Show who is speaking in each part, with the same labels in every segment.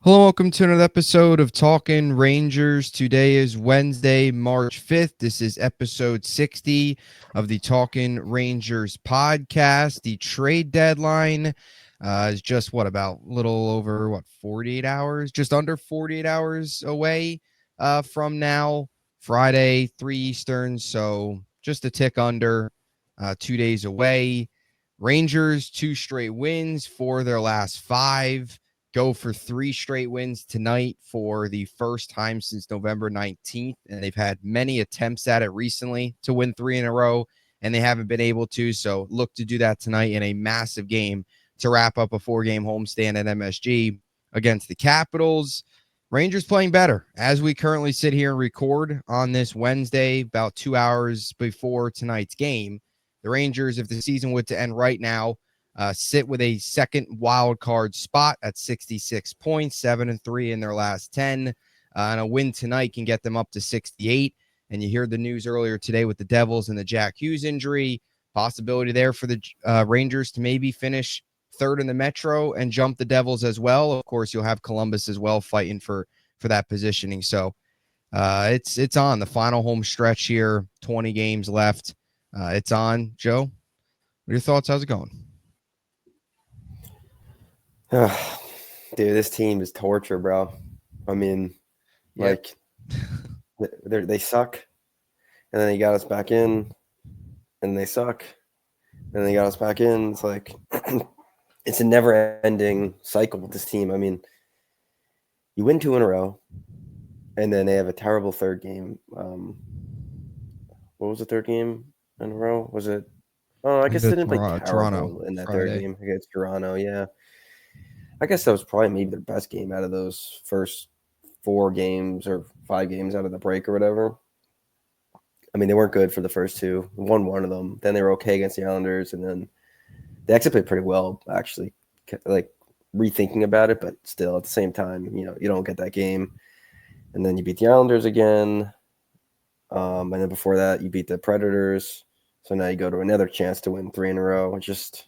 Speaker 1: Hello, welcome to another episode of Talking Rangers. Today is Wednesday, March 5th. This is episode 60 of the Talking Rangers podcast. The trade deadline is just about a little over 48 hours, just under 48 hours away from now, Friday, 3 Eastern. So just a tick under 2 days away. Rangers, 2 straight wins for their last 5. Go for 3 straight wins tonight for the first time since November 19th. And they've had many attempts at it recently to win 3 in a row, and they haven't been able to. So look to do that tonight in a massive game to wrap up a 4-game homestand at MSG against the Capitals. Rangers playing better as we currently sit here and record on this Wednesday, about 2 hours before tonight's game. The Rangers, if the season were to end right now, sit with a second wild card spot at 66 points, 7-3 in their last 10. And a win tonight can get them up to 68. And you heard the news earlier today with the Devils and the Jack Hughes injury. Possibility there for the Rangers to maybe finish third in the Metro and jump the Devils as well. Of course, you'll have Columbus as well fighting for that positioning. So it's on the final home stretch here. 20 games left. It's on. Joe, what are your thoughts? How's it going?
Speaker 2: Dude, this team is torture, bro. I mean, they suck, and then they got us back in, and they suck, and they got us back in. It's like it's a never-ending cycle with this team. I mean, you win 2 in a row, and then they have a terrible third game. What was the third game in a row? Was it? Oh, I guess they didn't play Toronto in that Friday. Third game against Toronto. Yeah. I guess that was probably maybe their best game out of those first 4 games or 5 games out of the break or whatever. I mean, they weren't good for the first 2. Won one of them. Then they were okay against the Islanders, and then they actually played pretty well, actually, like rethinking about it, but still at the same time, you don't get that game. And then you beat the Islanders again. And then before that, you beat the Predators. So now you go to another chance to win 3 in a row. Just,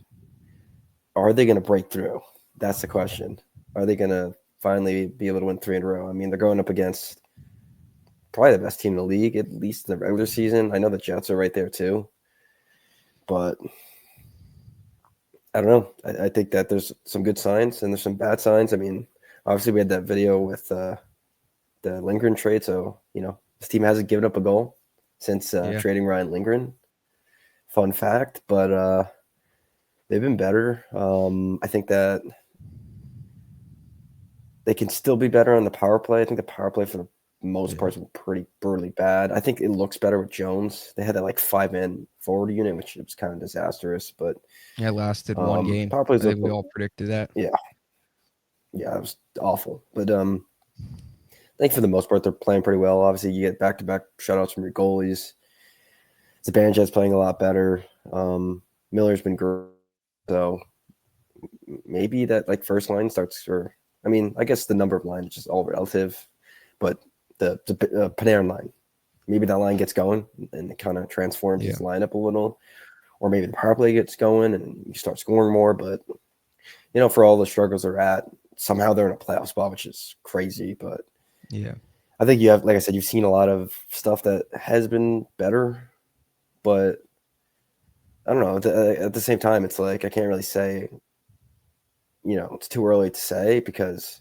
Speaker 2: are they going to break through? That's the question. Are they going to finally be able to win 3 in a row? I mean, they're going up against probably the best team in the league, at least in the regular season. I know the Jets are right there too. But I don't know. I think that there's some good signs and there's some bad signs. I mean, obviously we had that video with the Lindgren trade. So, this team hasn't given up a goal since trading Ryan Lindgren. Fun fact. But they've been better. I think that they can still be better on the power play. I think the power play for the most part has been pretty brutally bad. I think it looks better with Jones. They had that 5-man forward unit, which was kind of disastrous. But
Speaker 1: it lasted 1 game.
Speaker 2: Power plays,
Speaker 1: I think we all predicted that.
Speaker 2: Yeah, it was awful. But I think for the most part they're playing pretty well. Obviously, you get back-to-back shutouts from your goalies. Zibanejad's playing a lot better. Miller's been great. So maybe that first line starts, or I mean, I guess the number of lines is just all relative, but the Panarin line, maybe that line gets going and it kind of transforms his lineup a little, or maybe the power play gets going and you start scoring more. But for all the struggles they're at, somehow they're in a playoff spot, which is crazy. But
Speaker 1: yeah,
Speaker 2: I think you have, like I said, you've seen a lot of stuff that has been better, but I don't know. At the same time, it's like I can't really say, it's too early to say because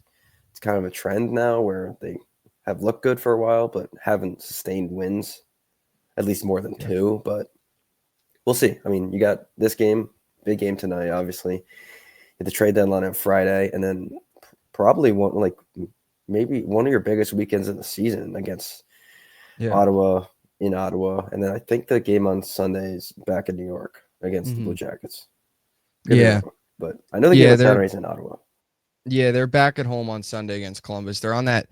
Speaker 2: it's kind of a trend now where they have looked good for a while but haven't sustained wins, at least more than 2. But we'll see. I mean, you got this game, big game tonight, obviously. At the trade deadline on Friday, and then probably maybe one of your biggest weekends of the season against Ottawa. In Ottawa, and then I think the game on Sunday is back in New York against the Blue Jackets. But I know the game on Saturday is in Ottawa.
Speaker 1: Yeah, they're back at home on Sunday against Columbus. They're on that,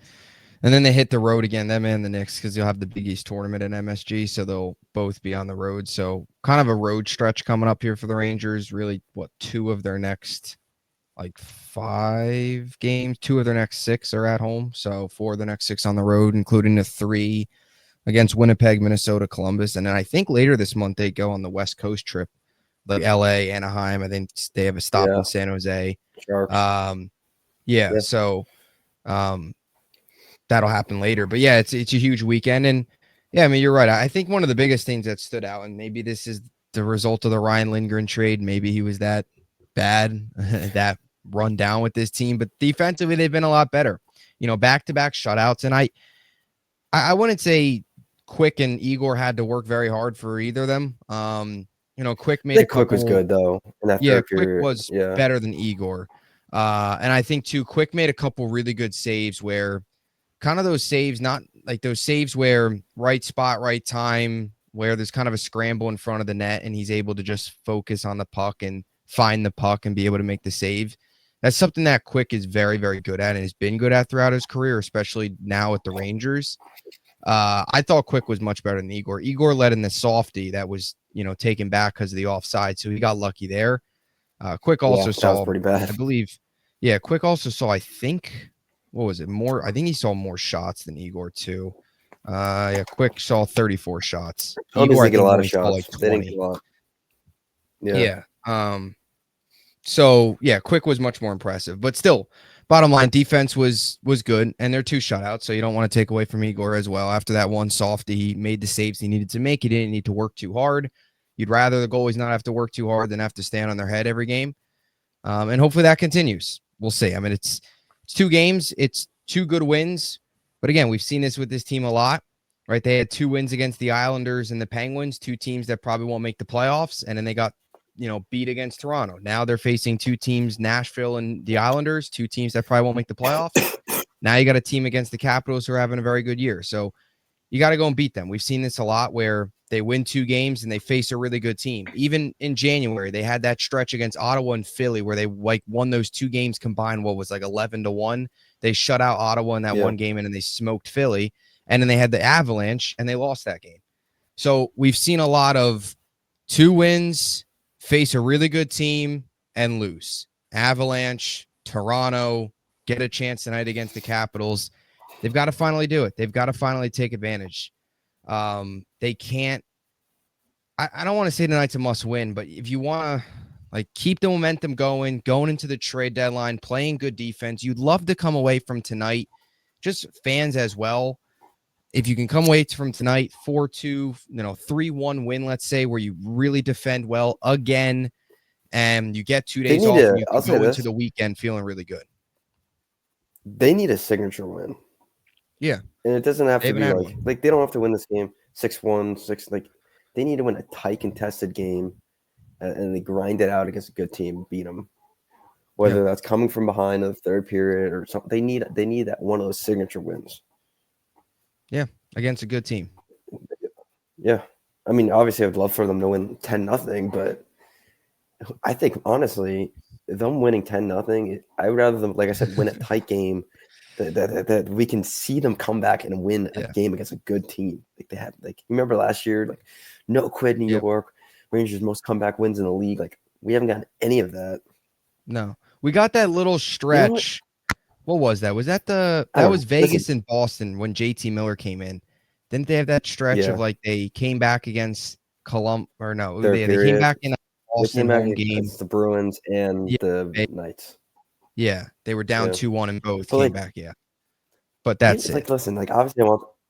Speaker 1: and then they hit the road again, them and the Knicks, because you'll have the Big East tournament at MSG, so they'll both be on the road. So kind of a road stretch coming up here for the Rangers. Really, 2 of their next 5 games, 2 of their next 6 are at home, so 4 of the next 6 on the road, including the 3 against Winnipeg, Minnesota, Columbus. And then I think later this month they go on the West Coast trip, like LA, Anaheim. I think they have a stop in San Jose.
Speaker 2: Sharks.
Speaker 1: So That'll happen later. But yeah, it's a huge weekend. And yeah, I mean, you're right. I think one of the biggest things that stood out, and maybe this is the result of the Ryan Lindgren trade. Maybe he was that bad, that run down with this team. But defensively, they've been a lot better. Back-to-back shutouts. And I wouldn't say Quick and Igor had to work very hard for either of them. Quick
Speaker 2: I
Speaker 1: made a
Speaker 2: think Quick was
Speaker 1: couple.
Speaker 2: good though in that
Speaker 1: Yeah,
Speaker 2: third
Speaker 1: Quick
Speaker 2: period.
Speaker 1: was
Speaker 2: Yeah.
Speaker 1: better than Igor. And I think too, Quick made a couple really good saves where kind of those saves, not like those saves where right spot, right time, where there's kind of a scramble in front of the net and he's able to just focus on the puck and find the puck and be able to make the save. That's something that Quick is very, very good at and has been good at throughout his career, especially now with the Rangers. I thought Quick was much better than Igor. Igor led in the softie that was, taken back because of the offside, so he got lucky there. Quick also
Speaker 2: That was
Speaker 1: saw,
Speaker 2: pretty bad.
Speaker 1: I believe, yeah, Quick also saw, I think, what was it? More, I think he saw more shots than Igor too. Yeah, Quick saw 34 shots.
Speaker 2: Columbus
Speaker 1: Igor, I
Speaker 2: didn't get a
Speaker 1: think,
Speaker 2: lot of
Speaker 1: only saw like
Speaker 2: shots. They didn't
Speaker 1: 20.
Speaker 2: get a lot. Yeah.
Speaker 1: Yeah. So yeah, Quick was much more impressive, but still, bottom line, defense was good, and they're 2 shutouts, so you don't want to take away from Igor as well. After that one softie, he made the saves he needed to make. He didn't need to work too hard. You'd rather the goalies not have to work too hard than have to stand on their head every game. And hopefully that continues. We'll see. I mean, it's 2 games, it's 2 good wins, but again, we've seen this with this team a lot, right? They had 2 wins against the Islanders and the Penguins, 2 teams that probably won't make the playoffs, and then they got beat against Toronto. Now they're facing 2 teams, Nashville and the Islanders, 2 teams that probably won't make the playoffs. Now you got a team against the Capitals who are having a very good year. So you got to go and beat them. We've seen this a lot where they win 2 games and they face a really good team. Even in January, they had that stretch against Ottawa and Philly where they won those 2 games combined. What was like 11-1. They shut out Ottawa in that one game and then they smoked Philly. And then they had the Avalanche and they lost that game. So we've seen a lot of 2 wins, face a really good team and lose. Avalanche, Toronto, get a chance tonight against the Capitals. They've got to finally do it. They've got to finally take advantage. They can't. I don't want to say tonight's a must win, but if you want to keep the momentum going into the trade deadline, playing good defense, you'd love to come away from tonight, just fans as well. If you can come away from tonight 4-2, 3-1 win, let's say, where you really defend well again, and you get 2 days off, and you can go into the weekend feeling really good.
Speaker 2: They need a signature win.
Speaker 1: Yeah,
Speaker 2: and it doesn't have to be like they don't have to win this game 6-1, 6. Like they need to win a tight contested game, and they grind it out against a good team, beat them. Whether that's coming from behind in the third period or something, they need that one of those signature wins.
Speaker 1: Yeah, against a good team.
Speaker 2: Yeah, I mean, obviously, I'd love for them to win 10-0, but I think honestly, them winning 10-0, I would rather them, like I said, win a tight game. That we can see them come back and win a game against a good team. Like they had, remember last year, no quit New York, Rangers most comeback wins in the league. Like we haven't gotten any of that.
Speaker 1: No, we got that little stretch. What was that? Was that that was Vegas and Boston when JT Miller came in? Didn't they have that stretch of they came back against they came back in a Boston home game.
Speaker 2: The Bruins and the Knights.
Speaker 1: Yeah, they were down 2-1 and both came back. Yeah, but that's it.
Speaker 2: Listen, obviously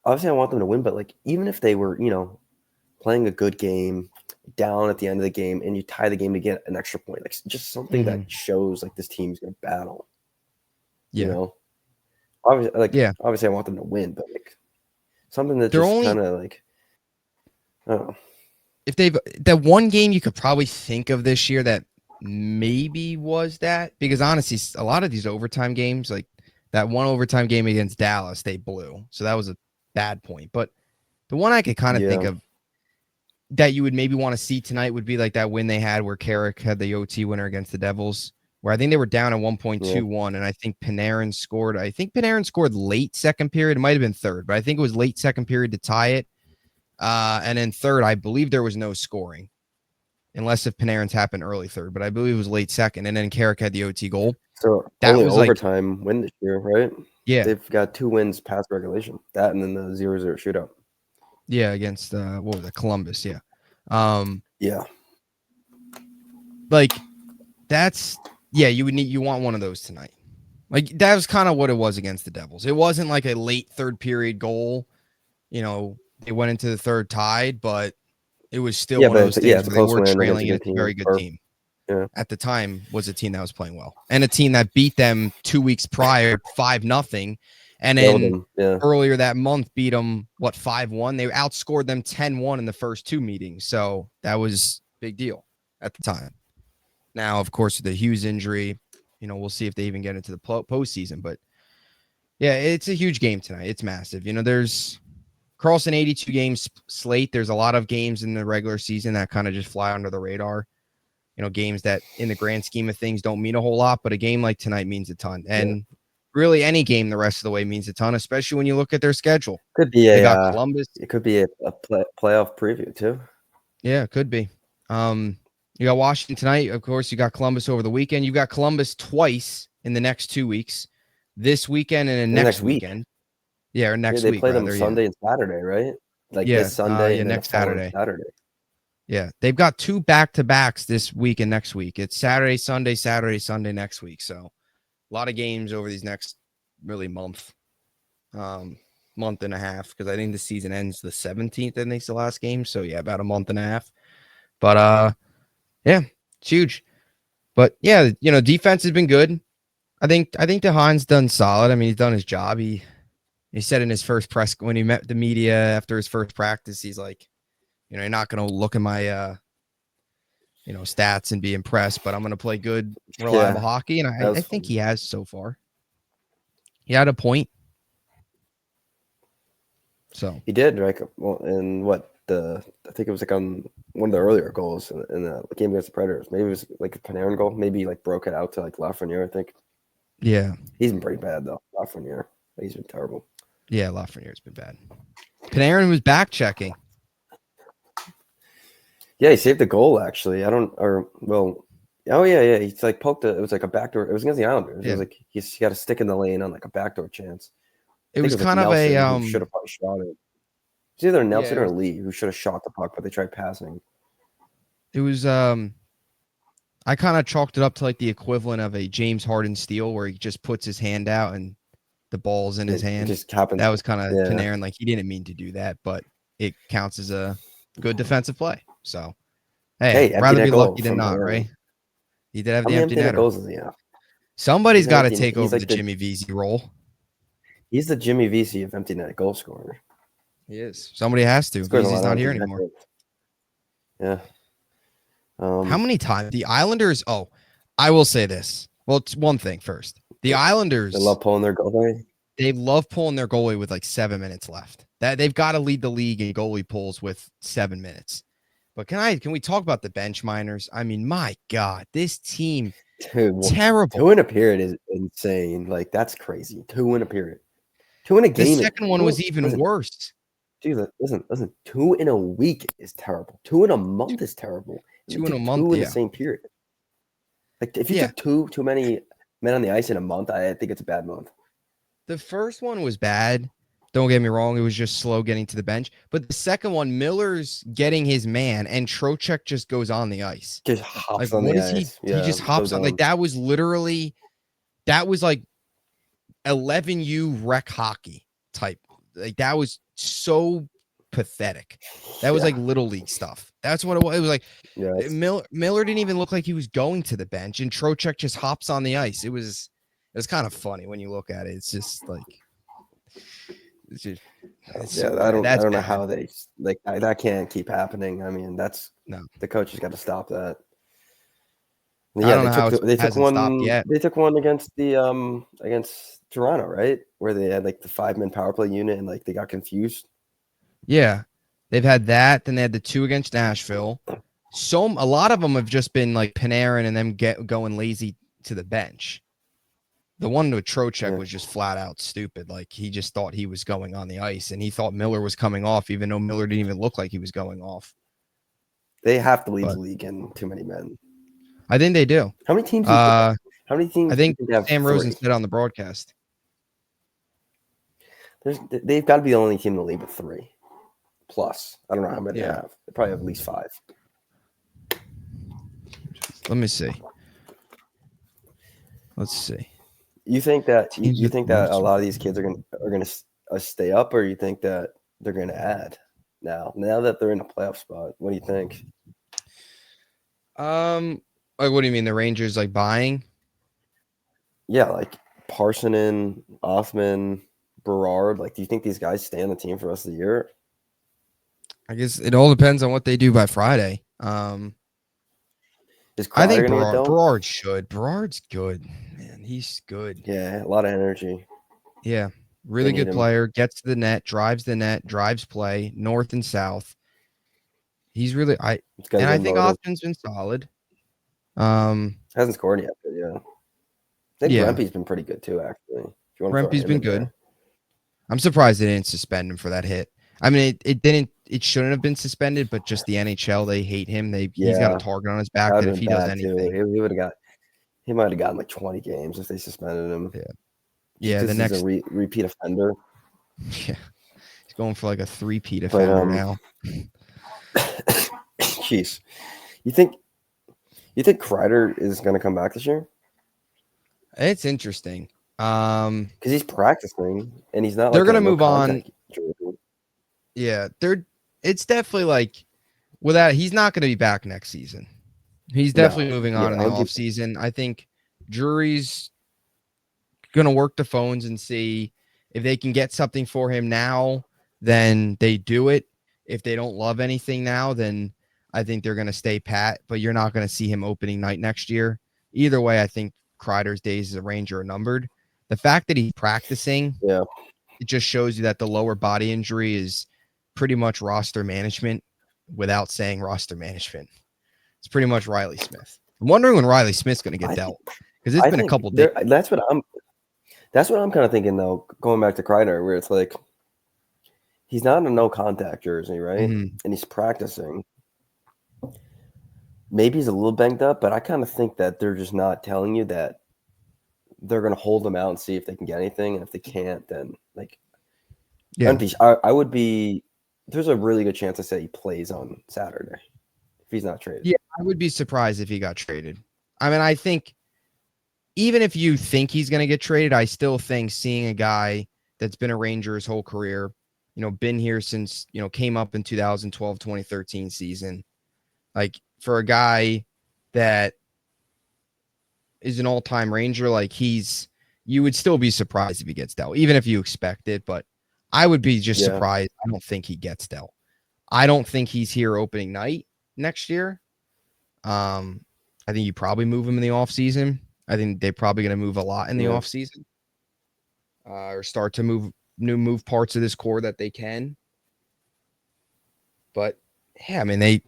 Speaker 2: I want them to win, but even if they were, playing a good game, down at the end of the game, and you tie the game to get an extra point, just something that shows this team's gonna battle.
Speaker 1: Yeah,
Speaker 2: obviously I want them to win, but something that just kind of I don't know.
Speaker 1: If that one game you could probably think of this year that maybe was that, because honestly a lot of these overtime games, that one overtime game against Dallas, they blew, so that was a bad point. But the one I could kind of think of that you would maybe want to see tonight would be that win they had where Carrick had the OT winner against the Devils, where I think they were down at 1.21 and I think Panarin scored late second period. It might have been third, but I think it was late second period to tie it. And then third, I believe there was no scoring, unless if Panarin's happened early third, but I believe it was late second, and then Carrick had the OT goal.
Speaker 2: So that was overtime win this year, right?
Speaker 1: Yeah.
Speaker 2: They've got 2 wins past regulation. That and then the 0-0 shootout.
Speaker 1: Yeah, against what was it, Columbus, yeah. That's you want one of those tonight. Like that was kind of what it was against the Devils. It wasn't like a late third period goal. They went into the third tied, but it was still
Speaker 2: Yeah,
Speaker 1: one of
Speaker 2: but
Speaker 1: those things
Speaker 2: it's a
Speaker 1: where they
Speaker 2: close
Speaker 1: were
Speaker 2: win against a
Speaker 1: trailing, and
Speaker 2: good
Speaker 1: it's a
Speaker 2: team.
Speaker 1: very good team.
Speaker 2: Yeah.
Speaker 1: At the time was a team that was playing well, and a team that beat them 2 weeks prior 5-0, and then earlier that month beat them 5-1. They outscored them 10-1 in the first 2 meetings, so that was big deal at the time. Now, of course, with the Hughes injury, we'll see if they even get into the postseason. But yeah, it's a huge game tonight. It's massive. There's across an 82 game slate. There's a lot of games in the regular season that kind of just fly under the radar. Games that in the grand scheme of things don't mean a whole lot, but a game like tonight means a ton. And really any game the rest of the way means a ton, especially when you look at their schedule.
Speaker 2: They
Speaker 1: got Columbus.
Speaker 2: It could be a playoff preview too.
Speaker 1: Yeah, it could be. You got Washington tonight. Of course, you got Columbus over the weekend. You've got Columbus twice in the next 2 weeks, this weekend and next weekend. Yeah, or next
Speaker 2: week.
Speaker 1: They
Speaker 2: play them Sunday and Saturday, right? Like this Sunday and then next Saturday.
Speaker 1: Yeah, they've got 2 back-to-backs this week and next week. It's Saturday, Sunday next week. So a lot of games over these next really month and a half, because I think the season ends the 17th. I think it's the last game. So yeah, about a month and a half. But yeah, it's huge. But yeah, defense has been good. I think DeHaan's done solid. I mean, he's done his job. He said in his first press when he met the media after his first practice, he's like, you're not going to look at my stats and be impressed, but I'm going to play good, reliable hockey. And I think he has so far. He had a point. So
Speaker 2: he did, right? Well, and I think it was like on one of the earlier goals in the game against the Predators. Maybe it was like a Panarin goal. Maybe he broke it out to Lafreniere, I think.
Speaker 1: Yeah.
Speaker 2: He's been pretty bad though. Lafreniere. He's been terrible.
Speaker 1: Yeah, Lafreniere's been bad. Panarin was back checking.
Speaker 2: Yeah, he saved the goal actually. He's poked it was like a backdoor. It was against the Islanders. Yeah. It was like he's got a stick in the lane on a backdoor chance.
Speaker 1: It was kind of
Speaker 2: Nelson, who should have probably shot it. It's either Nelson or Lee who should have shot the puck, but they tried passing.
Speaker 1: It was I kind of chalked it up to the equivalent of a James Harden steal, where he just puts his hand out and the ball's in his hand.
Speaker 2: Just happens.
Speaker 1: That was kind of Panarin. He didn't mean to do that, but it counts as a good defensive play. So, hey rather be lucky than not, right? He did have the empty netter.
Speaker 2: Goals does he have?
Speaker 1: Somebody's got to take over the Jimmy Vesey role.
Speaker 2: He's the Jimmy Vesey of empty net goal scorer.
Speaker 1: He is. Somebody has to. Vesey's not here anymore.
Speaker 2: Yeah.
Speaker 1: How many times the Islanders? Oh, I will say this. Well, it's one thing first. The Islanders,
Speaker 2: they love pulling their goalie.
Speaker 1: They love pulling their goalie with 7 minutes left. That they've got to lead the league in goalie pulls with 7 minutes. But can we talk about the bench minors? I mean, my God, this team, terrible.
Speaker 2: 2 in a period is insane. That's crazy. 2 in a period. 2 in a game.
Speaker 1: The second one was even worse.
Speaker 2: Dude, listen. 2 in a week is terrible. 2 in a month is terrible.
Speaker 1: 2 in a month,
Speaker 2: 2 in the same period. If you took too many men on the ice in a month, I think it's a bad month.
Speaker 1: The first one was bad. Don't get me wrong. It was just slow getting to the bench. But the second one, Miller's getting his man, and Trocheck just goes on the ice.
Speaker 2: Just hops on the ice.
Speaker 1: He just hops on. That was literally, 11U rec hockey type. That was so pathetic. That was little league stuff. That's what it was. It was Miller didn't even look like he was going to the bench, and Trocheck just hops on the ice. It was kind of funny when you look at it. It's just
Speaker 2: I don't know how they that can't keep happening. I mean, the coach has got to stop that. Yeah, they took one. They took one against against Toronto, right? Where they had the 5-man power play unit and they got confused.
Speaker 1: Yeah, they've had that. Then they had the 2 against Nashville. A lot of them have just been Panarin and them going lazy to the bench. The one with Trocheck was just flat out stupid. He just thought he was going on the ice, and he thought Miller was coming off, even though Miller didn't even look like he was going off.
Speaker 2: They have to lead the league in too many men.
Speaker 1: I think they do.
Speaker 2: How many teams? How many teams?
Speaker 1: I think Sam Rosen said on the broadcast.
Speaker 2: They've got to be the only team in the league with 3 plus. I don't know how many they have. They probably have at least 5.
Speaker 1: Let me see. Let's see.
Speaker 2: You think that
Speaker 1: Teams
Speaker 2: you
Speaker 1: with
Speaker 2: think
Speaker 1: the
Speaker 2: that a
Speaker 1: most
Speaker 2: lot of these kids are gonna stay up, or you think that they're gonna add now that they're in a playoff spot? What do you think?
Speaker 1: Like what do you mean the Rangers like buying?
Speaker 2: Yeah, like Parsonen, Othman, Berard. Like, do you think these guys stay on the team for the rest of the year?
Speaker 1: I guess it all depends on what they do by Friday.
Speaker 2: Is
Speaker 1: I
Speaker 2: Kreider
Speaker 1: think
Speaker 2: gonna get dealt?
Speaker 1: Berard should. Berard's good, man. He's good.
Speaker 2: Yeah, a lot of energy.
Speaker 1: Yeah,
Speaker 2: They
Speaker 1: really
Speaker 2: need
Speaker 1: good
Speaker 2: him.
Speaker 1: player. Gets to the net, drives play north and south. He's really
Speaker 2: He's got a
Speaker 1: and I
Speaker 2: good
Speaker 1: think
Speaker 2: motive.
Speaker 1: Austin's been solid. Um,
Speaker 2: Hasn't scored yet, but yeah. I think
Speaker 1: yeah,
Speaker 2: Rempe's been pretty good too, actually. If you want to throw
Speaker 1: Rempe's
Speaker 2: him
Speaker 1: been
Speaker 2: in
Speaker 1: good.
Speaker 2: there.
Speaker 1: I'm surprised they didn't suspend him for that hit. I mean, it didn't. It shouldn't have been suspended, but just the NHL, they hate him. He's got a
Speaker 2: Yeah,
Speaker 1: target on his
Speaker 2: that
Speaker 1: back
Speaker 2: would
Speaker 1: that
Speaker 2: have
Speaker 1: if
Speaker 2: been
Speaker 1: he does
Speaker 2: bad too.
Speaker 1: anything,
Speaker 2: He might have gotten like 20 games if they suspended him.
Speaker 1: yeah,
Speaker 2: Just
Speaker 1: yeah, the
Speaker 2: because he's a
Speaker 1: next,
Speaker 2: repeat offender.
Speaker 1: yeah, he's going for like a three-peat
Speaker 2: But
Speaker 1: offender now.
Speaker 2: jeez. You think Kreider is gonna come back this year?
Speaker 1: It's interesting.
Speaker 2: Because he's practicing and he's not
Speaker 1: They're
Speaker 2: like in
Speaker 1: gonna
Speaker 2: a no
Speaker 1: move on.
Speaker 2: contact jersey.
Speaker 1: Yeah, it's definitely like without he's not going to be back next season. He's definitely
Speaker 2: No.
Speaker 1: moving on
Speaker 2: Yeah,
Speaker 1: in the
Speaker 2: I would be
Speaker 1: offseason. I think jury's going to work the phones and see if they can get something for him now, then they do it. If they don't love anything now, then I think they're going to stay pat, but you're not going to see him opening night next year. Either way, I think Kreider's days as a Ranger are numbered. The fact that he's practicing,
Speaker 2: yeah.
Speaker 1: it just shows you that the lower body injury is pretty much roster management without saying roster management. It's pretty much Riley Smith. I'm wondering when Riley Smith's going to get
Speaker 2: I
Speaker 1: dealt because it's been a
Speaker 2: think
Speaker 1: couple days.
Speaker 2: that's what I'm kind of thinking though, going back to Kreider, where it's like he's not in a no contact jersey, right?
Speaker 1: Mm-hmm.
Speaker 2: And he's practicing. Maybe he's a little banged up, but I kind of think that they're just not telling you that they're going to hold him out and see if they can get anything. And if they can't, then like,
Speaker 1: Yeah.
Speaker 2: I would be. There's a really good chance I say he plays on Saturday if he's not traded.
Speaker 1: Yeah. I would be surprised if he got traded. I mean, I think even if you think he's going to get traded, I still think seeing a guy that's been a Ranger his whole career, been here since, came up in 2012, 2013 season, like for a guy that is an all-time Ranger, like you would still be surprised if he gets dealt, even if you expect it. But I would be just
Speaker 2: Yeah,
Speaker 1: surprised. I don't think he gets dealt. I don't think he's here opening night next year. I think you probably move him in the offseason. I think they're probably going to move a lot in the
Speaker 2: yeah,
Speaker 1: offseason, or start to move parts of this core that they can. But yeah, I mean, the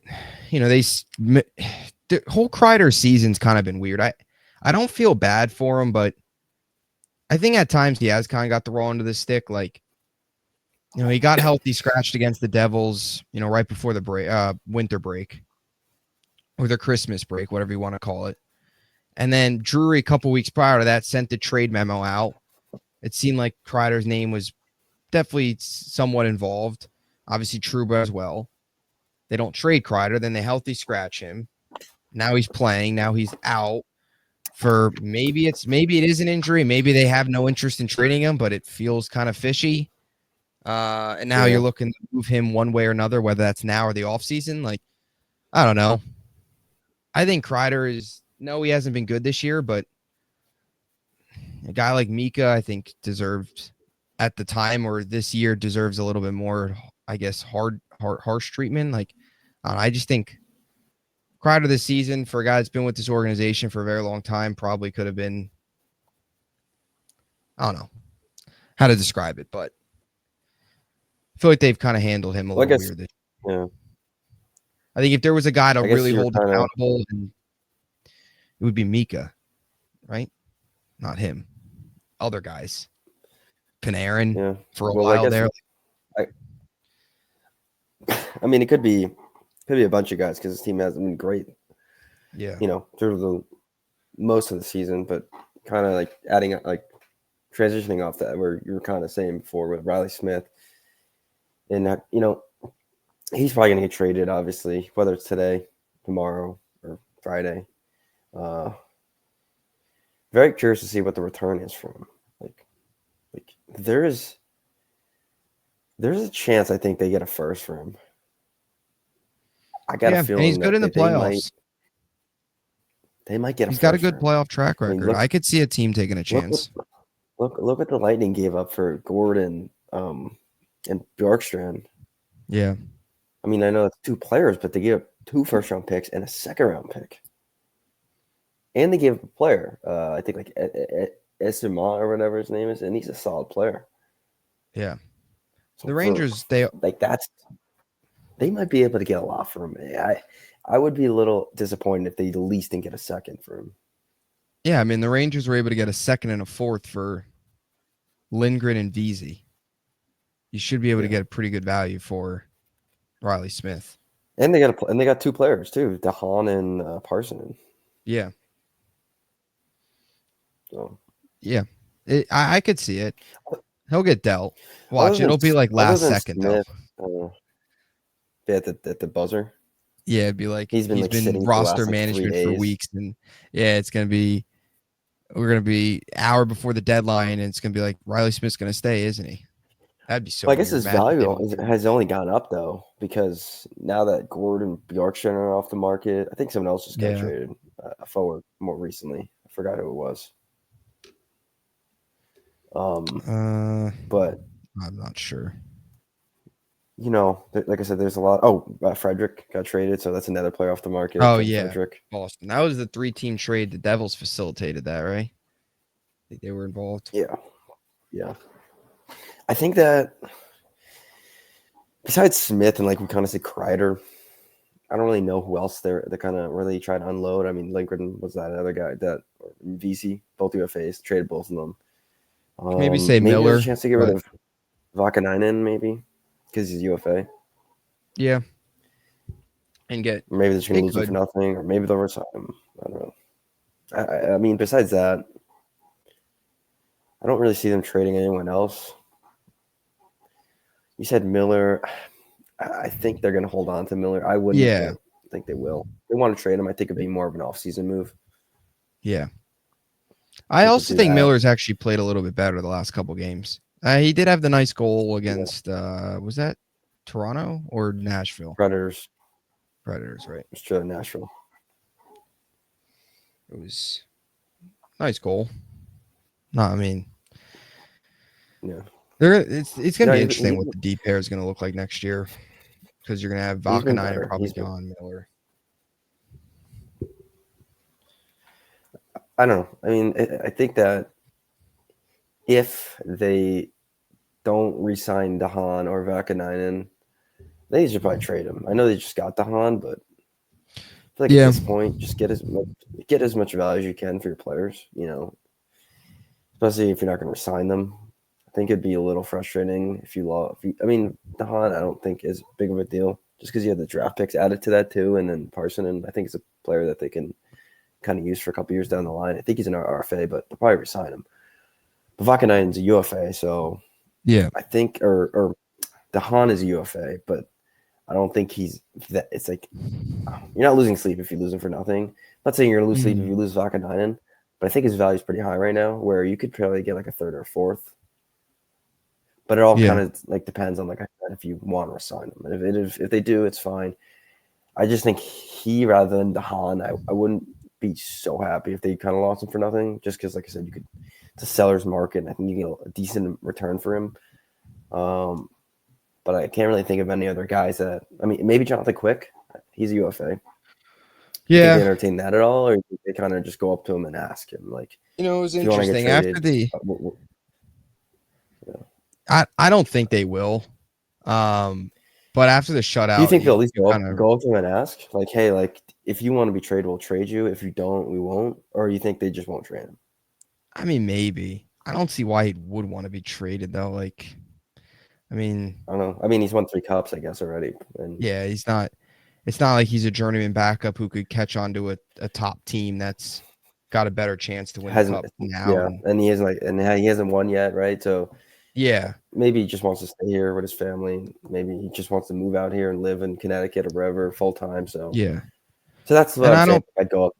Speaker 1: whole Kreider season's kind of been weird. I don't feel bad for him, but I think at times he has kind of got the raw end of the stick. Like, he got healthy, scratched against the Devils, right before the winter break or the Christmas break, whatever you want to call it. And then Drury, a couple weeks prior to that, sent the trade memo out. It seemed like Kreider's name was definitely somewhat involved. Obviously, Trouba as well. They don't trade Kreider, then they healthy scratch him. Now he's playing. Now he's out for maybe it is an injury. Maybe they have no interest in trading him, but it feels kind of fishy. And now
Speaker 2: yeah.
Speaker 1: you're looking to move him one way or another, whether that's now or the offseason. Like, I don't know. I think Kreider he hasn't been good this year, but a guy like Mika, I think, deserved at the time or this year deserves a little bit more, I guess, harsh treatment. Like, I just think Kreider this season for a guy that's been with this organization for a very long time probably could have been, I don't know how to describe it, but I feel like they've kind of handled him a
Speaker 2: Well, I
Speaker 1: little
Speaker 2: guess,
Speaker 1: weird.
Speaker 2: yeah.
Speaker 1: I think if there was a guy to
Speaker 2: I guess
Speaker 1: really
Speaker 2: you're
Speaker 1: hold
Speaker 2: kind of,
Speaker 1: accountable, it would be Mika, right? Not him. Other guys. Panarin
Speaker 2: yeah.
Speaker 1: for a
Speaker 2: Well, I
Speaker 1: while
Speaker 2: guess
Speaker 1: there.
Speaker 2: I mean, it could be a bunch of guys because this team hasn't been great,
Speaker 1: Yeah.
Speaker 2: through the most of the season, but kind of like adding like transitioning off that where you were kind of saying before with Riley Smith, and that he's probably gonna get traded, obviously, whether it's today, tomorrow, or Friday. Very curious to see what the return is from him. Like there's a chance I think they get a first for him. I got a
Speaker 1: Yeah, and he's
Speaker 2: feeling
Speaker 1: good
Speaker 2: that
Speaker 1: in the playoffs.
Speaker 2: they might get a
Speaker 1: He's got a
Speaker 2: first for
Speaker 1: good
Speaker 2: him.
Speaker 1: playoff track
Speaker 2: I mean,
Speaker 1: record. I could see a team taking a
Speaker 2: look
Speaker 1: chance.
Speaker 2: look what the Lightning gave up for Gordon and Bjorkstrand.
Speaker 1: Yeah.
Speaker 2: I mean, I know it's 2 players, but they gave up 2 first-round picks and a second-round pick. And they gave up a player, I think like Esima or whatever his name is, and he's a solid player.
Speaker 1: Yeah.
Speaker 2: So
Speaker 1: The Rangers, they
Speaker 2: might be able to get a lot for him. I would be a little disappointed if they at least didn't get a second for him.
Speaker 1: yeah, I mean the Rangers were able to get a second and a fourth for Lindgren and Vesey. You should be able to get a pretty good value for Riley Smith.
Speaker 2: And they got 2 players too, DeHaan and Parsonen.
Speaker 1: Yeah.
Speaker 2: So
Speaker 1: Yeah. I could see it. He'll get dealt. Watch, it'll be like last second
Speaker 2: Smith,
Speaker 1: though.
Speaker 2: At the buzzer.
Speaker 1: Yeah, it'd be like
Speaker 2: He's been sitting for the
Speaker 1: roster
Speaker 2: last, 3
Speaker 1: management
Speaker 2: days.
Speaker 1: for weeks, and yeah, we're gonna be hour before the deadline, and it's gonna be like Riley Smith's gonna stay, isn't he? That'd be so.
Speaker 2: Well, I guess
Speaker 1: weird.
Speaker 2: his value has only gone up though, because now that Gordon and Bjorkstrand are off the market, I think someone else just got traded a forward more recently. I forgot who it was. But
Speaker 1: I'm not sure.
Speaker 2: You know, like I said, there's a lot. Oh, Frederick got traded, so that's another player off the market.
Speaker 1: Oh yeah,
Speaker 2: Frederick.
Speaker 1: Boston. That was the 3-team trade. The Devils facilitated that, right? I think they were involved.
Speaker 2: Yeah. I think that besides Smith and like we kind of say Kreider, I don't really know who else they kind of really try to unload. I mean, Lindgren was that other guy that VC, both UFAs, traded both of them.
Speaker 1: Maybe say Miller.
Speaker 2: There's a chance to get rid of Vakanainen, maybe because he's UFA.
Speaker 1: Yeah. And
Speaker 2: maybe they're just going to lose him for nothing, or maybe they'll resign him. I don't know. I mean, besides that, I don't really see them trading anyone else. You said Miller. I think they're going to hold on to Miller. I wouldn't think they will. If they want to trade him, I think it'd be more of an off-season move.
Speaker 1: Yeah. I also think Miller's actually played a little bit better the last couple games. He did have the nice goal against, was that Toronto or Nashville?
Speaker 2: Predators,
Speaker 1: right?
Speaker 2: It's true, Nashville.
Speaker 1: It was a nice goal. No, I mean,
Speaker 2: yeah.
Speaker 1: It's going to be interesting what the D pair is going to look like next year, because you're going to have Vakanainen and probably John Miller.
Speaker 2: I don't know. I mean, I think that if they don't re-sign DeHaan or Vakanainen, they should probably trade him. I know they just got DeHaan, but I feel like at this point, just get as much value as you can for your players. You know, especially if you're not going to re-sign them. I think it'd be a little frustrating if you lost. I mean, DeHaan, I don't think is big of a deal, just because you have the draft picks added to that too, and then Parsonen, I think, is a player that they can kind of use for a couple years down the line. I think he's an RFA, but they'll probably resign him. But Vakanainen's a UFA, so
Speaker 1: yeah,
Speaker 2: I think, or DeHaan is a UFA, but I don't think he's that. It's like you're not losing sleep if you lose him for nothing. I'm not saying you're gonna lose sleep if you lose Vakanainen, but I think his value is pretty high right now, where you could probably get like a third or fourth. But it all kind of like depends on, like I said, if you want to resign him. And if they do, it's fine. I just think he, rather than DeHaan, I wouldn't be so happy if they kind of lost him for nothing, just because, like I said, it's a seller's market, and I think you get a decent return for him. But I can't really think of any other guys that, I mean, maybe Jonathan Quick, he's a UFA.
Speaker 1: Yeah.
Speaker 2: Do they entertain that at all, or do they kind of just go up to him and ask him, like,
Speaker 1: it was interesting after the. I don't think they will. But after the shutout,
Speaker 2: do you think they'll at least go up to him and ask, like, hey, like, if you want to be traded, we'll trade you. If you don't, we won't. Or you think they just won't trade him?
Speaker 1: I mean, maybe. I don't see why he would want to be traded, though. Like, I mean,
Speaker 2: I don't know. I mean, he's won 3 cups, I guess, already. And
Speaker 1: yeah, he's not. It's not like he's a journeyman backup who could catch on to a top team that's got a better chance to win the cup now.
Speaker 2: Yeah, and he hasn't won yet, right? So
Speaker 1: yeah,
Speaker 2: maybe he just wants to stay here with his family. Maybe he just wants to move out here and live in Connecticut or wherever full time. So
Speaker 1: yeah.
Speaker 2: So that's what I'm saying. I'd go up.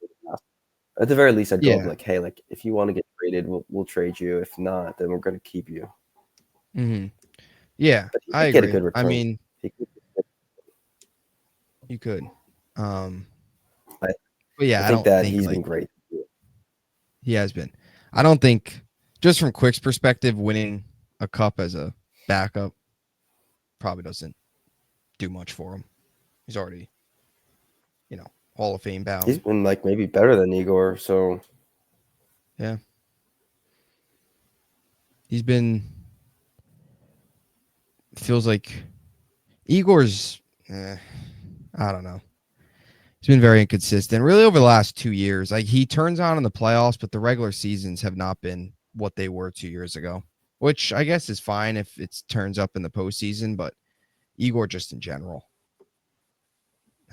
Speaker 2: At the very least, I'd go up
Speaker 1: Yeah.
Speaker 2: like, hey, like if you want to get traded, we'll trade you. If not, then we're going to keep you.
Speaker 1: Hmm. Yeah,
Speaker 2: But he
Speaker 1: I
Speaker 2: could get a
Speaker 1: agree.
Speaker 2: good
Speaker 1: I
Speaker 2: return.
Speaker 1: mean,
Speaker 2: He could,
Speaker 1: you could. Um,
Speaker 2: I,
Speaker 1: but
Speaker 2: I
Speaker 1: yeah, I
Speaker 2: think
Speaker 1: don't
Speaker 2: that
Speaker 1: think
Speaker 2: he's
Speaker 1: like
Speaker 2: been great.
Speaker 1: he has been. I don't think just from Quick's perspective, winning a cup as a backup probably doesn't do much for him. He's already, Hall of Fame
Speaker 2: He's
Speaker 1: bound.
Speaker 2: been like maybe better than Igor. So
Speaker 1: Yeah. He's been feels like Igor's I don't know. He's been very inconsistent really over the last 2 years. Like he turns on in the playoffs, but the regular seasons have not been what they were 2 years ago, which I guess is fine if it turns up in the postseason. But Igor, just in general,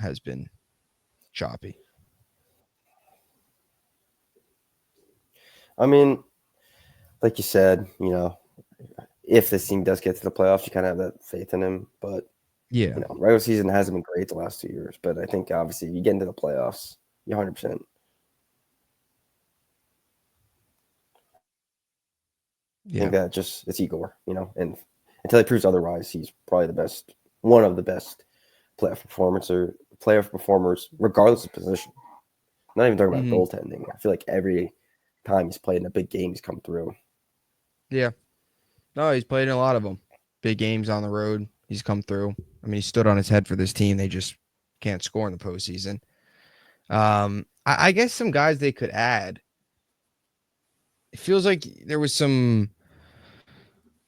Speaker 1: has been choppy.
Speaker 2: I mean, like you said, if this team does get to the playoffs, you kind of have that faith in him. But
Speaker 1: Yeah.
Speaker 2: regular season hasn't been great the last 2 years. But I think obviously you get into the playoffs, you 100%. I
Speaker 1: Yeah.
Speaker 2: think that just it's Igor, and until he proves otherwise, he's probably one of the best playoff performers, regardless of position. I'm not even talking about
Speaker 1: Hmm.
Speaker 2: goaltending. I feel like every time he's played in a big game, he's come through.
Speaker 1: Yeah. No, he's played in a lot of them. Big games on the road. He's come through. I mean, he stood on his head for this team. They just can't score in the postseason. I guess some guys they could add. It feels like there was some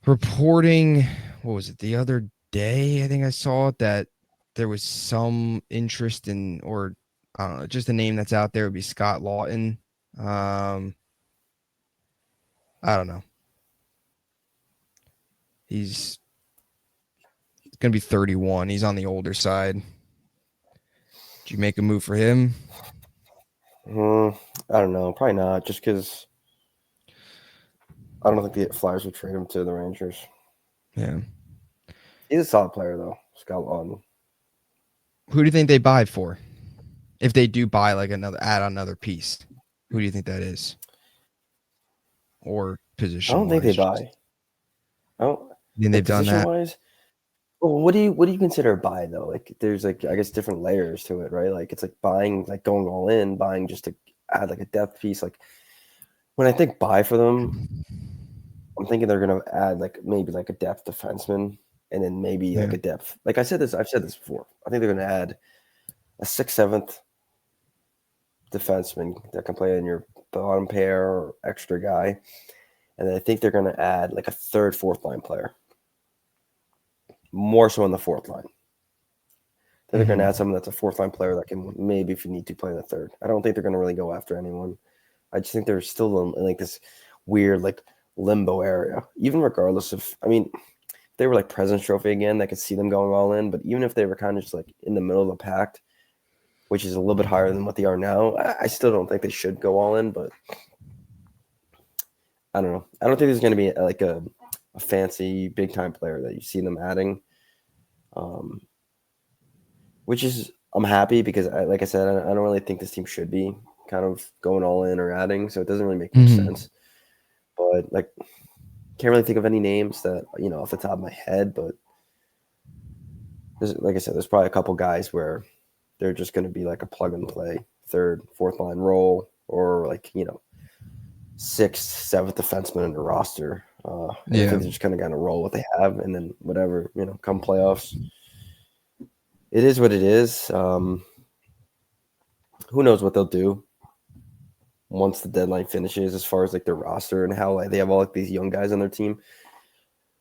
Speaker 1: reporting. What was it the other day? I think I saw it that there was some interest in, or I don't know, just a name that's out there would be Scott Lawton. I don't know. He's going to be 31. He's on the older side. Did you make a move for him?
Speaker 2: I don't know. Probably not, just because I don't think the Flyers would trade him to the Rangers.
Speaker 1: Yeah.
Speaker 2: He's a solid player, though, Scott Lawton.
Speaker 1: Who do you think they buy for? If they do buy like add another piece, who do you think that is? Or
Speaker 2: I don't think they
Speaker 1: position-wise?
Speaker 2: buy. I don't
Speaker 1: Then they've
Speaker 2: like
Speaker 1: done that.
Speaker 2: position-wise. Well, what do you consider a buy though? Like there's like I guess different layers to it, right? Like it's like buying, like going all in, buying just to add like a depth piece. Like when I think buy for them, I'm thinking they're gonna add like maybe like a depth defenseman and then maybe like
Speaker 1: Yeah.
Speaker 2: a depth. Like I've said this before. I think they're gonna add a sixth, seventh defenseman that can play in your bottom pair or extra guy. And then I think they're gonna add like a third, fourth line player. More so on the fourth line. They're going to add someone that's a fourth line player that can maybe, if you need to, play in the third. I don't think they're going to really go after anyone. I just think they're still in like this weird like limbo area. Even regardless of, I mean, if they were like President's Trophy again, I could see them going all in. But even if they were kind of just like in the middle of the pack, which is a little bit higher than what they are now, I still don't think they should go all in. But I don't know. I don't think there's going to be like a fancy big time player that you see them adding. Which is I'm happy because like I said, I don't really think this team should be kind of going all in or adding, so it doesn't really make much sense. But like, can't really think of any names that off the top of my head. But like I said, there's probably a couple guys where they're just going to be like a plug and play third, fourth line role, or like sixth, seventh defenseman in the roster. And I think they're just kind of going to roll what they have, and then whatever come playoffs. It is what it is. Who knows what they'll do once the deadline finishes as far as like their roster and how like, they have all like these young guys on their team.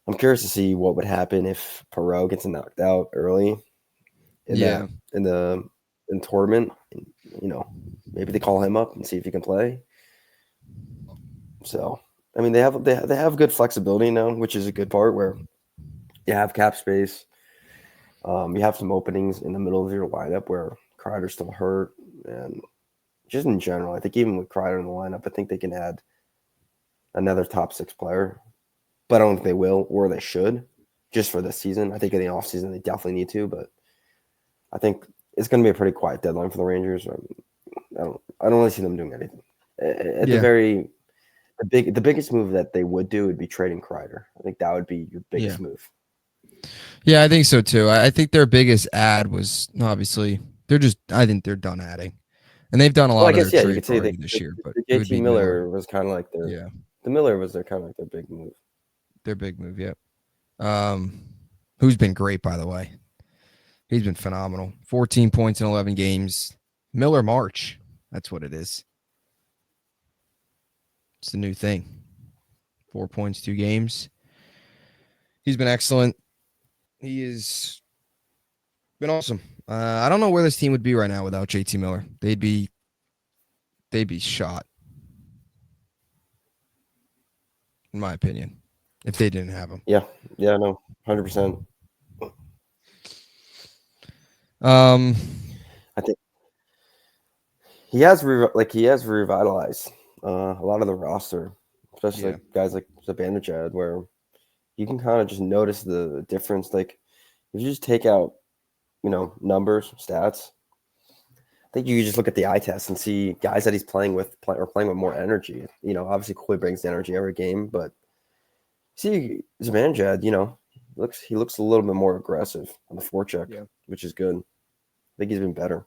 Speaker 2: I'm curious to see what would happen if Perot gets knocked out early in the tournament. Maybe they call him up and see if he can play. So, I mean, they have good flexibility now, which is a good part where you have cap space. You have some openings in the middle of your lineup where Kreider's still hurt, and just in general, I think even with Kreider in the lineup, I think they can add another top six player. But I don't think they will, or they should, just for this season. I think in the offseason they definitely need to, but I think it's going to be a pretty quiet deadline for the Rangers. I don't really see them doing anything. At the biggest move that they would do would be trading Kreider. I think that would be your biggest move.
Speaker 1: Yeah, I think so too. I think their biggest ad was obviously I think they're done adding, and they've done a lot of their
Speaker 2: you could
Speaker 1: trades
Speaker 2: say
Speaker 1: already this year. But
Speaker 2: the
Speaker 1: it would
Speaker 2: JT
Speaker 1: be
Speaker 2: Miller was kind of like the Miller was kind of like their big move.
Speaker 1: Their big move, yep. Who's been great, by the way. He's been phenomenal. 14 points in 11 games. Miller March. That's what it is. It's the new thing. 4 points, 2 games. He's been excellent. He has been awesome. I don't know where this team would be right now without JT Miller. They'd be shot, in my opinion, if they didn't have him.
Speaker 2: Yeah, no, 100%. I think he has revitalized a lot of the roster, especially like guys like Zibanejad, where you can kind of just notice the difference. Like if you just take out, numbers, stats, I think you just look at the eye test and see guys that he's playing with more energy. Obviously Coy brings the energy every game, but see Zibanejad, he looks a little bit more aggressive on the forecheck, which is good. I think he's been better.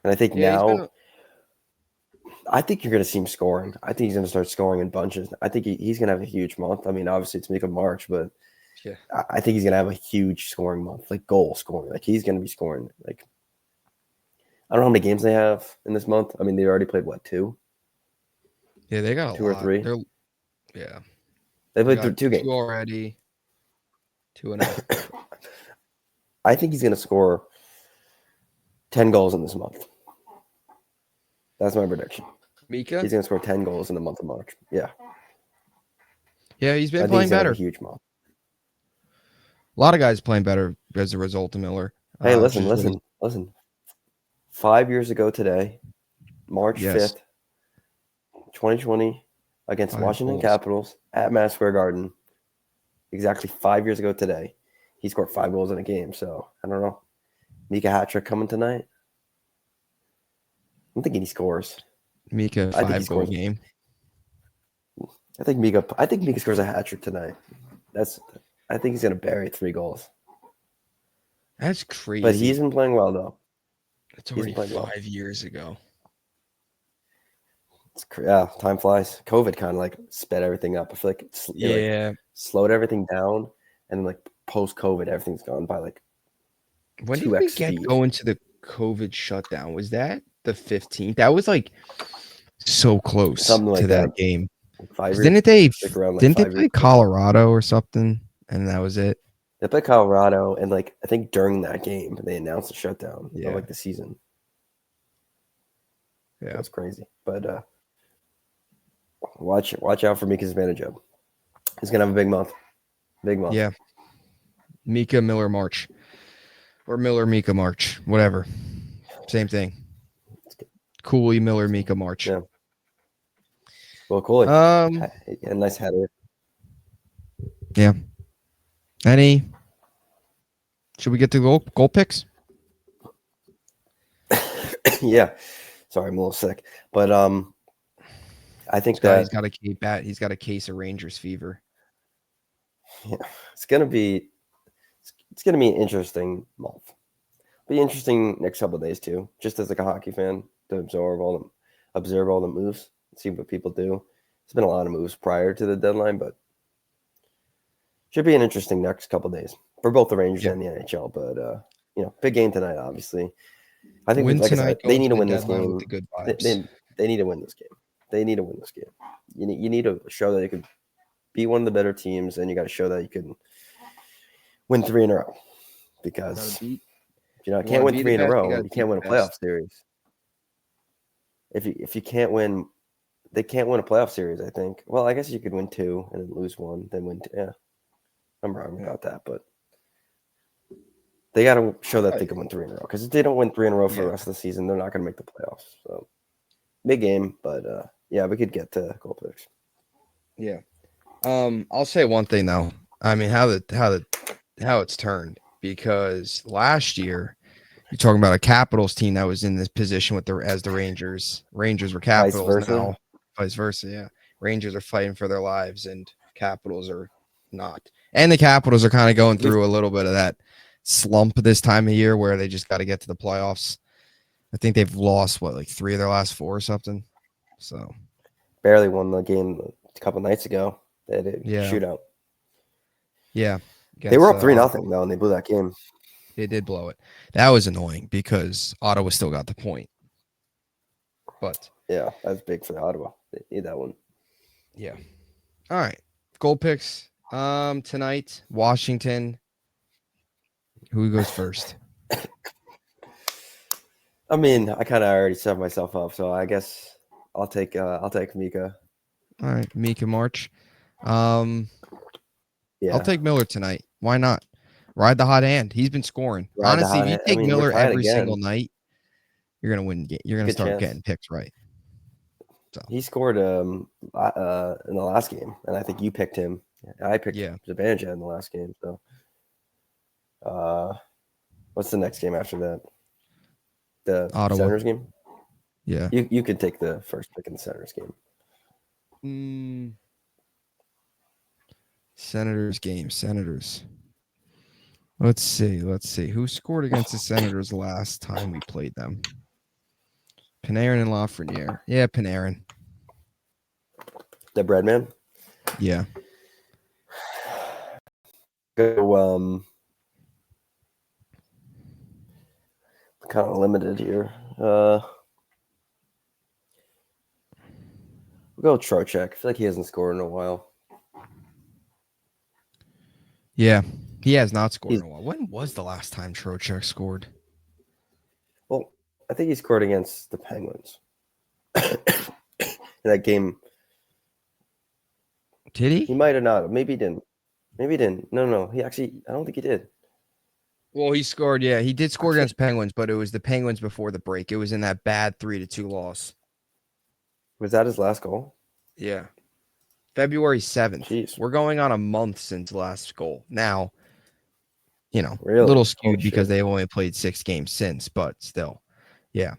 Speaker 2: And I think now, I think you're going to see him scoring. I think he's going to start scoring in bunches. I think he's going to have a huge month. I mean, obviously it's Mika March, but I think he's going to have a huge scoring month, like goal scoring. Like he's going to be scoring. Like I don't know how many games they have in this month. I mean, they already played 2?
Speaker 1: Yeah, they got
Speaker 2: 2 or 3.
Speaker 1: They
Speaker 2: played 2 games
Speaker 1: 2 already. 2.5.
Speaker 2: I think he's going to score 10 goals in this month. That's my prediction.
Speaker 1: Mika?
Speaker 2: He's going to score 10 goals in the month of March. Yeah.
Speaker 1: Yeah, he's been playing better.
Speaker 2: A huge month.
Speaker 1: A lot of guys playing better as a result of Miller.
Speaker 2: Hey, listen. 5 years ago today, March 5th, 2020, against Washington Capitals at Madison Square Garden, exactly 5 years ago today, he scored 5 goals in a game. So, I don't know. Mika hat trick coming tonight? I'm thinking he scores.
Speaker 1: Mika 5-goal game.
Speaker 2: I think Mika scores a hat trick tonight. I think he's gonna bury 3 goals.
Speaker 1: That's crazy.
Speaker 2: But he's been playing well though.
Speaker 1: It's already 5 years ago.
Speaker 2: Time flies. COVID kind of like sped everything up. I feel like it slowed everything down, and then like post COVID, everything's gone by like.
Speaker 1: When did we get going to the COVID shutdown? Was that the 15th? That was like so close to that game. Didn't they play Colorado or something? And that was it.
Speaker 2: They played Colorado, and like I think during that game they announced the shutdown of like the season. Yeah, that's crazy. But watch out for Mika's Zibanejad. He's gonna have a big month. Yeah,
Speaker 1: Mika Miller March. Or Miller Mika March, whatever. Same thing. Cooley Miller Mika March.
Speaker 2: Yeah. Well, Cooley. A nice header.
Speaker 1: Yeah. Should we get to goal picks?
Speaker 2: Yeah. Sorry, I'm a little sick, but I think
Speaker 1: he's got a case of Rangers fever.
Speaker 2: Yeah, it's gonna be an interesting month. Be interesting next couple of days too, just as like a hockey fan to observe all the moves, see what people do. There's been a lot of moves prior to the deadline, but should be an interesting next couple of days for both the Rangers and the NHL. But big game tonight, obviously. I think they need to win this game. They need to win this game. They need to win this game. You need to show that you can be one of the better teams, and you got to show that you can win 3 in a row. Because you can't win 3 in a row. You can't win a playoff series. If you can't win, they can't win a playoff series. I think. Well, I guess you could win 2 and then lose 1, then win 2. Yeah, I'm wrong about that, but they got to show that they can win 3 in a row. Because if they don't win 3 in a row for the rest of the season, they're not going to make the playoffs. So big game, but we could get to goal picks.
Speaker 1: Yeah. I'll say one thing though. I mean, how it's turned, because last year you're talking about a Capitals team that was in this position as the Rangers. Rangers were Capitals now. vice versa. Yeah, Rangers are fighting for their lives, and Capitals are not. And the Capitals are kind of going through a little bit of that slump this time of year where they just got to get to the playoffs. I think they've lost like 3 of their last 4 or something. So
Speaker 2: barely won the game a couple nights ago. They had a shootout.
Speaker 1: Yeah.
Speaker 2: They were up 3-0 though, and they blew that game.
Speaker 1: They did blow it. That was annoying because Ottawa still got the point. But
Speaker 2: yeah, that's big for the Ottawa. They need that one.
Speaker 1: Yeah. All right. Goal picks. Tonight, Washington. Who goes first?
Speaker 2: I mean, I kind of already set myself up, so I guess I'll take Mika.
Speaker 1: All right, Mika March.
Speaker 2: Yeah.
Speaker 1: I'll take Miller tonight. Why not? Ride the hot hand. He's been scoring. Honestly, if you take Miller every single night, you're gonna win. You're gonna start getting picks right. So
Speaker 2: he scored in the last game, and I think you picked him. I picked Zibanejad in the last game. So, what's the next game after that? The
Speaker 1: Ottawa.
Speaker 2: Senators game.
Speaker 1: Yeah,
Speaker 2: you could take the first pick in the Senators game.
Speaker 1: Senators game. Senators. Let's see. Who scored against the Senators last time we played them? Panarin and Lafreniere. Yeah, Panarin.
Speaker 2: The Breadman?
Speaker 1: Yeah.
Speaker 2: Go kind of limited here. We'll go Trocheck. I feel like he hasn't scored in a while.
Speaker 1: Yeah, he has not scored in a while. When was the last time Trocheck scored?
Speaker 2: Well, I think he scored against the Penguins. In that game.
Speaker 1: Did he?
Speaker 2: He might have not. Maybe he didn't. No. He actually, I don't think he did.
Speaker 1: Well, he scored. Yeah, he did score against Penguins, but it was the Penguins before the break. It was in that bad 3-2 loss.
Speaker 2: Was that his last goal?
Speaker 1: Yeah. February 7th.
Speaker 2: Jeez.
Speaker 1: We're going on a month since last goal. Now,
Speaker 2: really?
Speaker 1: a little skewed because they've only played 6 games since, but still. Yeah.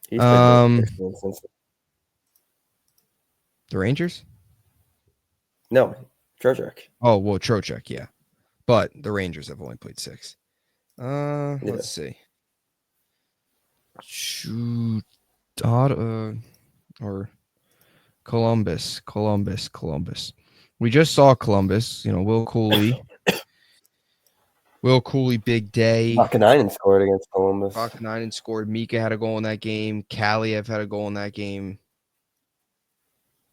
Speaker 2: He's played 6 games since.
Speaker 1: The Rangers?
Speaker 2: No, Trocheck.
Speaker 1: Oh, well, Trocheck, yeah. But the Rangers have only played 6. Let's see. Shoot. Or Columbus. We just saw Columbus. Will Cooley. Big day.
Speaker 2: Vakanainen scored against Columbus.
Speaker 1: Vakanainen scored. Mika had a goal in that game. Kaliev had a goal in that game.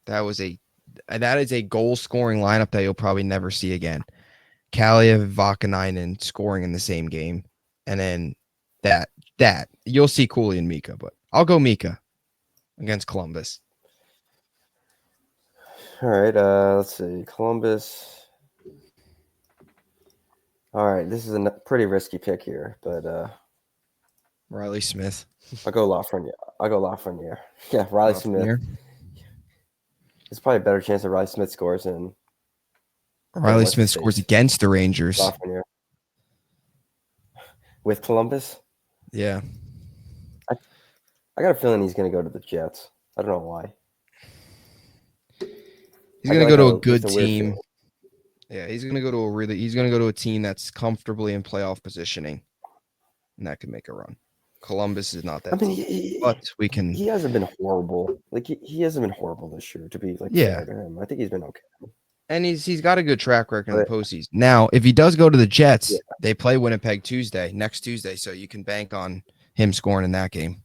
Speaker 1: That is a goal scoring lineup that you'll probably never see again. Kaliev, Vakanainen scoring in the same game, and then that you'll see Cooley and Mika, but I'll go Mika against Columbus.
Speaker 2: All right, let's see, Columbus. All right, this is a pretty risky pick here, but
Speaker 1: Riley Smith.
Speaker 2: I'll go Lafreniere. Yeah, Riley Smith. There's probably a better chance that Riley Smith scores than
Speaker 1: Riley Smith scores against the Rangers.
Speaker 2: Lafreniere. With Columbus?
Speaker 1: Yeah.
Speaker 2: I got a feeling he's going to go to the Jets. I don't know why.
Speaker 1: He's going to go to a good team. Yeah, he's going to go to a team that's comfortably in playoff positioning, and that could make a run. Columbus is not that team, but we can.
Speaker 2: He hasn't been horrible. Like he hasn't been horrible this year, to be fair to him. I think he's been okay.
Speaker 1: And he's got a good track record in the postseason. Now, if he does go to the Jets, they play Winnipeg next Tuesday, so you can bank on him scoring in that game.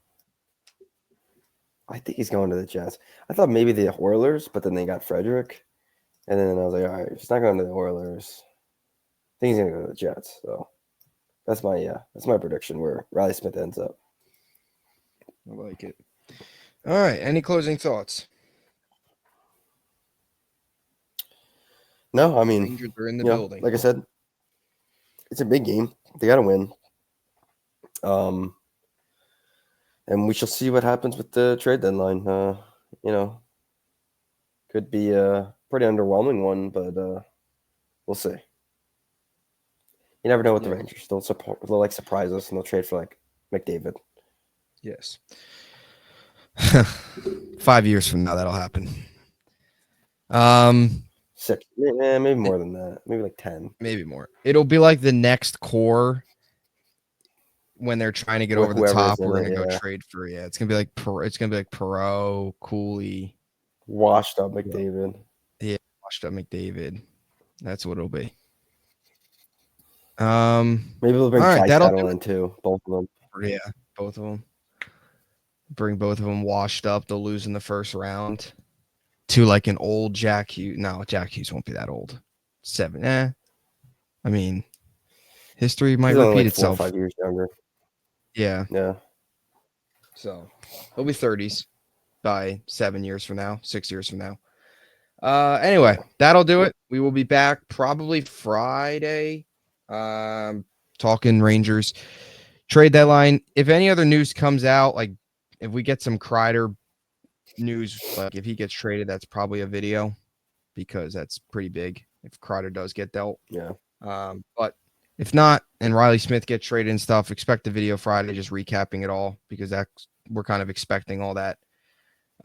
Speaker 2: I think he's going to the Jets. I thought maybe the Oilers, but then they got Frederick. And then I was like, all right, if he's not going to the Oilers, I think he's going to go to the Jets. So that's my prediction where Riley Smith ends up.
Speaker 1: I like it. All right. Any closing thoughts?
Speaker 2: No, I mean,
Speaker 1: Rangers are in the building.
Speaker 2: Like I said, it's a big game. They got to win. And we shall see what happens with the trade deadline. Could be a pretty underwhelming one, but we'll see. You never know with the Rangers. They'll surprise us and they'll trade for McDavid.
Speaker 1: Yes. 5 years from now, that'll happen.
Speaker 2: 6, maybe more than that. Maybe like 10.
Speaker 1: Maybe more. It'll be like the next core when they're trying to get
Speaker 2: With
Speaker 1: over the
Speaker 2: whoever's
Speaker 1: top.
Speaker 2: in
Speaker 1: We're
Speaker 2: it,
Speaker 1: gonna go
Speaker 2: yeah.
Speaker 1: trade for it's gonna be like Perot, Cooley,
Speaker 2: Washed up McDavid.
Speaker 1: yeah, washed up McDavid. That's what it'll be.
Speaker 2: Maybe they'll
Speaker 1: All
Speaker 2: bring
Speaker 1: right, that'll do
Speaker 2: Draisaitl in too. Both of them.
Speaker 1: it. Yeah, both of them. Bring both of them washed up. They'll lose in the first round to like an old Jack Hughes. No, Jack Hughes won't be that old. 7. I mean, history might
Speaker 2: He's only
Speaker 1: repeat
Speaker 2: like 4 or
Speaker 1: itself.
Speaker 2: 5 years younger.
Speaker 1: Yeah.
Speaker 2: Yeah.
Speaker 1: So he'll be 30s by 7 years from now, 6 years from now. Anyway, that'll do it. We will be back probably Friday. Talking Rangers trade deadline. If any other news comes out, like if we get some Kreider news, like if he gets traded, that's probably a video because that's pretty big if Kreider does get dealt.
Speaker 2: Yeah.
Speaker 1: But if not, and Riley Smith gets traded and stuff, expect the video Friday, just recapping it all because we're kind of expecting all that.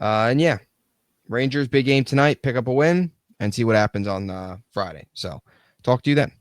Speaker 1: And yeah, Rangers big game tonight. Pick up a win and see what happens on Friday. So talk to you then.